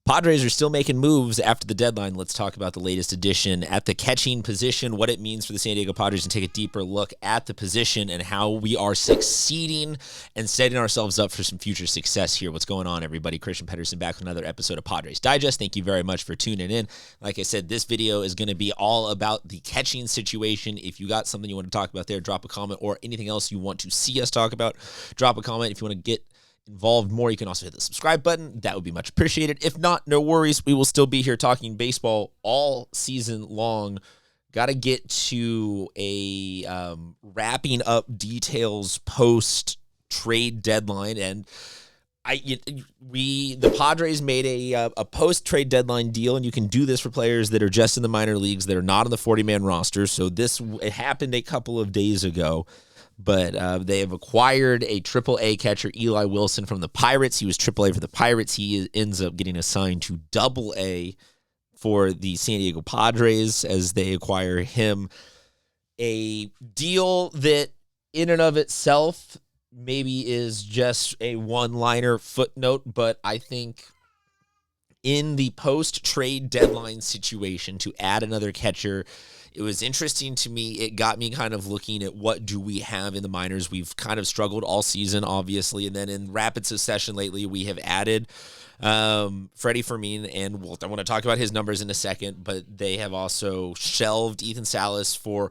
Padres are still making moves after the deadline. Let's talk about the latest addition at the catching position, what it means for the San Diego Padres, and take a deeper look at the position and how we are succeeding and setting ourselves up for some future success here. What's going on, everybody? Christian Pedersen back with another episode of Padres Digest. Thank you very much for tuning in. Like I said, this video is going to be all about the catching situation. If you got something you want to talk about there, drop a comment, or anything else you want to see us talk about, drop a comment. If you want to get involved more, you can also hit the subscribe button. That would be much appreciated. If not, no worries. We will still be here talking baseball all season long. Got to get to a wrapping up details post trade deadline, and the Padres made a post trade deadline deal, and you can do this for players that are just in the minor leagues that are not on the 40-man roster. So it happened a couple of days ago. But they have acquired a AAA catcher, Eli Wilson, from the Pirates. He was AAA for the Pirates. He ends up getting assigned to AA for the San Diego Padres as they acquire him. A deal that in and of itself maybe is just a one-liner footnote, but I think in the post-trade deadline situation to add another catcher, it was interesting to me. It got me kind of looking at what do we have in the minors. We've kind of struggled all season, obviously, and then in rapid succession lately, we have added Freddie Fermin, and I want to talk about his numbers in a second, but they have also shelved Ethan Salas for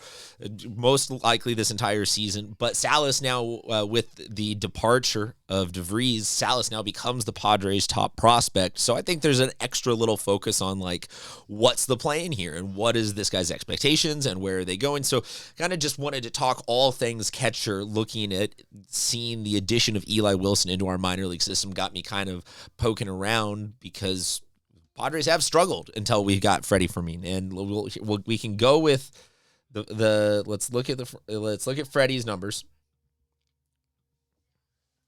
most likely this entire season. But Salas now, with the departure of DeVries, Salas now becomes the Padres' top prospect. So I think there's an extra little focus on, like, what's the plan here and what is this guy's expectations and where are they going? So kind of just wanted to talk all things catcher, looking at seeing the addition of Eli Wilson into our minor league system got me kind of poking around, because Padres have struggled until we got Freddie Fermin, and we can go with let's look at Freddie's numbers.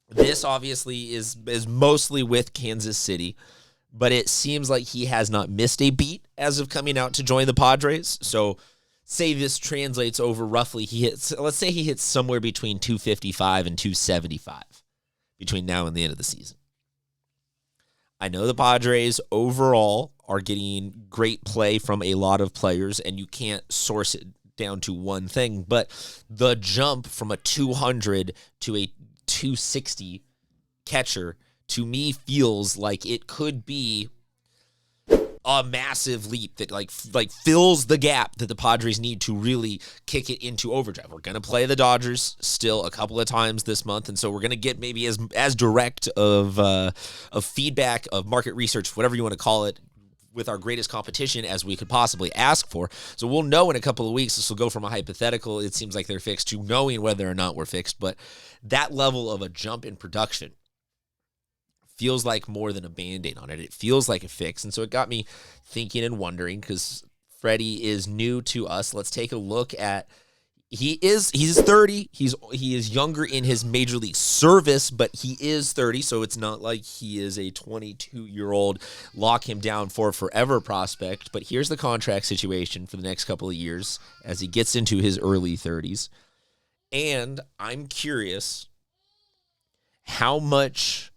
This obviously is mostly with Kansas City, but it seems like he has not missed a beat as of coming out to join the Padres. So say this translates over roughly, let's say he hits somewhere between 255 and 275 between now and the end of the season. I know the Padres overall are getting great play from a lot of players, and you can't source it down to one thing, but the jump from a 200 to a 260 catcher to me feels like it could be a massive leap that like fills the gap that the Padres need to really kick it into overdrive. We're going to play the Dodgers still a couple of times this month, and so we're going to get maybe as direct of feedback, of market research, whatever you want to call it, with our greatest competition as we could possibly ask for. So we'll know in a couple of weeks. This will go from a hypothetical, it seems like they're fixed, to knowing whether or not we're fixed. But that level of a jump in production feels like more than a Band-Aid on it. It feels like a fix. And so it got me thinking and wondering, because Freddie is new to us. Let's take a look at, he's 30. He is younger in his major league service, but he is 30. So it's not like he is a 22-year-old lock him down for forever prospect. But here's the contract situation for the next couple of years as he gets into his early 30s. And I'm curious how much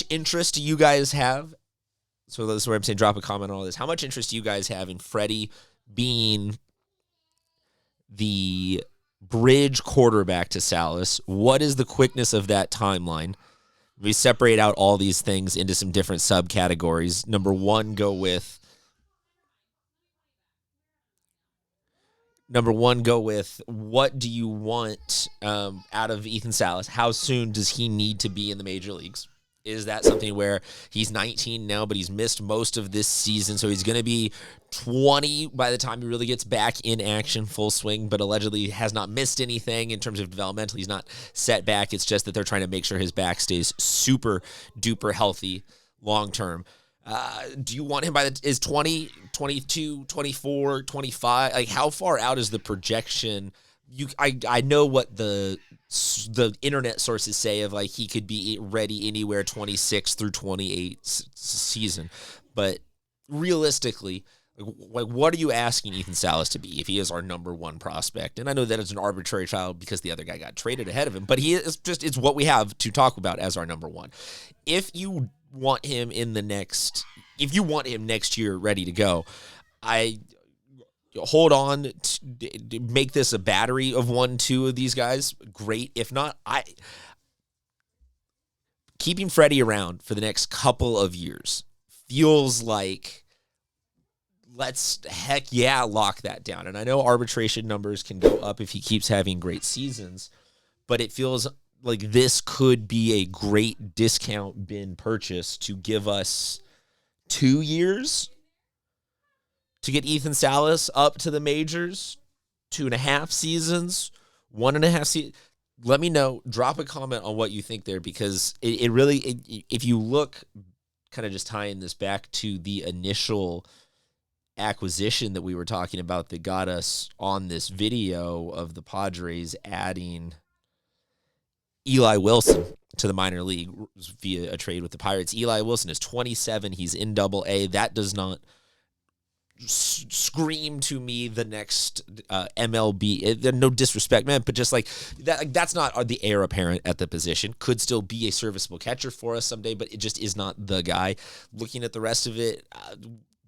interest do you guys have? So this is where I'm saying drop a comment on all this. How much interest do you guys have in Freddie being the bridge quarterback to Salas? What is the quickness of that timeline? We separate out all these things into some different subcategories. Number one, go with what do you want out of Ethan Salas? How soon does he need to be in the major leagues? Is that something where he's 19 now, but he's missed most of this season, so he's going to be 20 by the time he really gets back in action, full swing, but allegedly has not missed anything in terms of developmental. He's not set back. It's just that they're trying to make sure his back stays super duper healthy long term. Do you want him is 20, 22, 24, 25? Like, how far out is the projection? I know what the internet sources say of, like, he could be ready anywhere 26 through 28 season, but realistically, like, what are you asking Ethan Salas to be if he is our number one prospect? And I know that it's an arbitrary child because the other guy got traded ahead of him, but it's what we have to talk about as our number one. If you want him if you want him next year ready to go, I hold on, make this a battery of 1-2 of these guys. Great. If not, keeping Freddie around for the next couple of years feels like lock that down. And I know arbitration numbers can go up if he keeps having great seasons, but it feels like this could be a great discount bin purchase to give us 2 years to get Ethan Salas up to the majors, 2.5 seasons, 1.5 seasons. Let me know. Drop a comment on what you think there, because it really, if you look, kind of just tying this back to the initial acquisition that we were talking about that got us on this video of the Padres adding Eli Wilson to the minor league via a trade with the Pirates. Eli Wilson is 27. He's in Double-A. That does not scream to me the next MLB. No disrespect, man, but just like that's not the heir apparent at the position. Could still be a serviceable catcher for us someday, but it just is not the guy. Looking at the rest of it,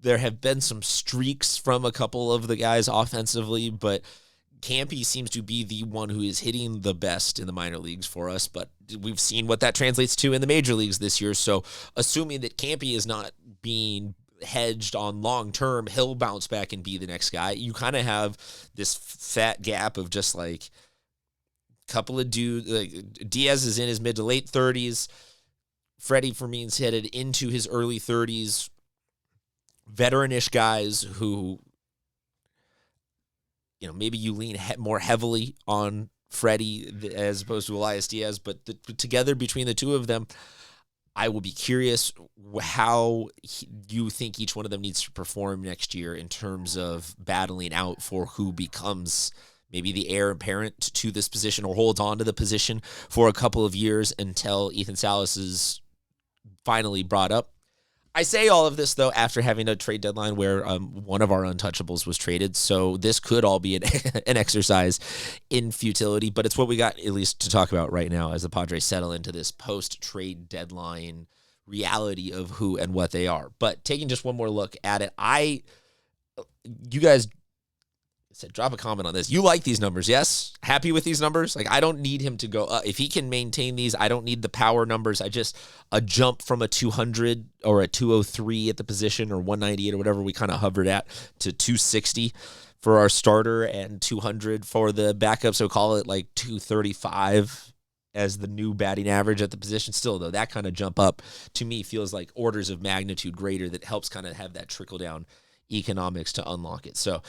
there have been some streaks from a couple of the guys offensively, but Campy seems to be the one who is hitting the best in the minor leagues for us, but we've seen what that translates to in the major leagues this year. So assuming that Campy is not being hedged on long term, he'll bounce back and be the next guy. You kind of have this fat gap of just like a couple of dudes. Like Diaz is in his mid to late 30s. Freddie Fermin's headed into his early 30s. Veteranish guys who, maybe you lean more heavily on Freddie as opposed to Elias Diaz, but together between the two of them, I will be curious how you think each one of them needs to perform next year in terms of battling out for who becomes maybe the heir apparent to this position or holds on to the position for a couple of years until Ethan Salas is finally brought up. I say all of this, though, after having a trade deadline where one of our untouchables was traded, so this could all be an exercise in futility, but it's what we got, at least, to talk about right now as the Padres settle into this post-trade deadline reality of who and what they are. But taking just one more look at it, you guys said drop a comment on this. You like these numbers, yes? Happy with these numbers? Like, I don't need him to go up. If he can maintain these, I don't need the power numbers. A jump from a 200 or a 203 at the position or 198 or whatever we kind of hovered at to 260 for our starter and 200 for the backup. So call it like 235 as the new batting average at the position. Still, though, that kind of jump up to me feels like orders of magnitude greater that helps kind of have that trickle down economics to unlock it. So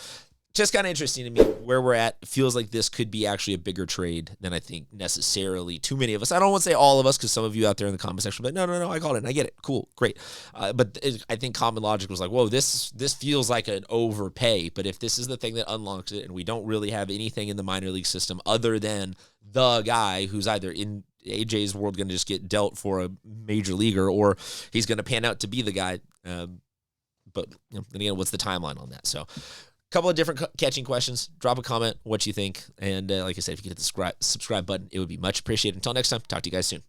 just kind of interesting to me where we're at. It feels like this could be actually a bigger trade than I think necessarily too many of us. I don't want to say all of us, because some of you out there in the comment section are like, no, I called it and I get it. Cool, great. But I think common logic was like, whoa, this feels like an overpay. But if this is the thing that unlocks it and we don't really have anything in the minor league system other than the guy who's either in AJ's world going to just get dealt for a major leaguer or he's going to pan out to be the guy. But then again, what's the timeline on that? So couple of different catching questions. Drop a comment what you think. And like I said, if you could hit the subscribe button, it would be much appreciated. Until next time, talk to you guys soon.